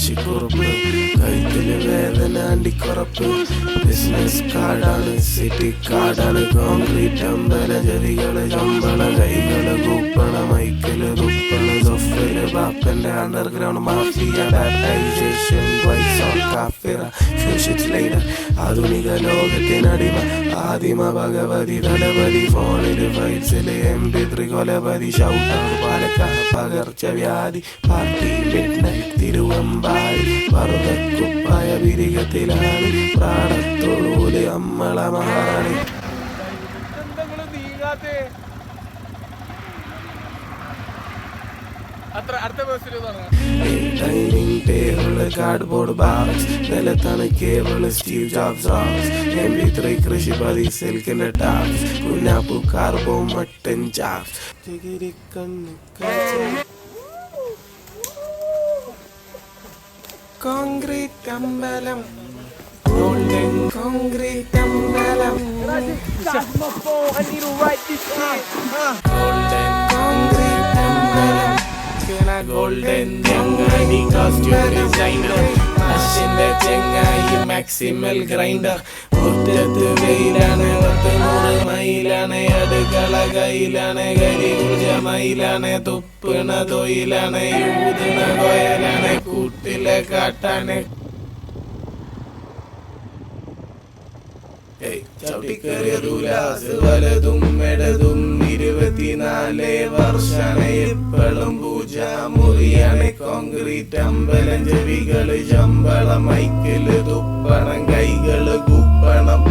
വാശിക്കുറപ്പ് കഴുത്തിന് വേദന അണ്ടിക്കുറപ്പ് ബിസിനസ് കാർഡാണ് സിറ്റി കാർഡാണ് കോൺക്രീറ്റ് അമ്പലജതികള് ചമ്പള കൈകള് കൂപ്പണ മൈക്കില് തുപ്പള് സൊഫയില് ബാപ്പന്റെ അണ്ടർഗ്രൗണ്ട് മാഫിയ ബാപ്റ്റൈസേഷൻ ആധുനിക ലോകത്തിനടിമ ആദിമ ഭഗവതി തലപതി ഫോണില് ഫൈറ്റ്സില് MP3 കൊലപതി ഷൗട്ടാണ് പാലക്കാട് പകർച്ചവ്യാധി പാർട്ടി മിഡ്നൈറ്റ് തിരുവമ്പാടി പർവ്വതക്കുപ്പായ വിരികത്തിലാണ് പ്രാണത്തോടുകൂടി അമ്മള മഹാറാണി ഡൈനിങ് ടേബിള് കാർഡ്ബോർഡ് ബോക്സ് നിലത്താണ് cable Steve Jobs rocks MP3 കൃഷിപതി സിൽക്കിന്റെ ടാപ്സ് കുഞ്ഞാപ്പു കാർബോ മട്ടൻ ചാപ്സ് കോൺക്രീറ്റ് അമ്പലം ഗോൾഡൻ കോൺക്രീറ്റ് അമ്പലം ഗോൾഡൻ ചങ്ങാതി കോസ്റ്റ്യൂം ഡിസൈനർ അശ്വിന്റെ ചങ്ങായി മാക്സിമൽ ഗ്രൈൻഡർ മുറ്റത്ത് വെയിലാണ് 100 മൈലാണ് അടുക്കള കയ്യിലാണ് കരികുജ മയിലാണ് തുപ്പണ തൊയിലാണ് യൂതണ കോയലാണ് കൂട്ടിലെ കാട്ടാണ് ചവിട്ടിക്കറിയതുലാസ് വലതും ഇടതും 24 വർഷാണ് എപ്പോഴും പൂജ മുറിയാണ് കോൺക്രീറ്റ് അമ്പലം ചെവികള് ശമ്പളം മൈക്കില് തുപ്പണം കൈകള് കുപ്പണം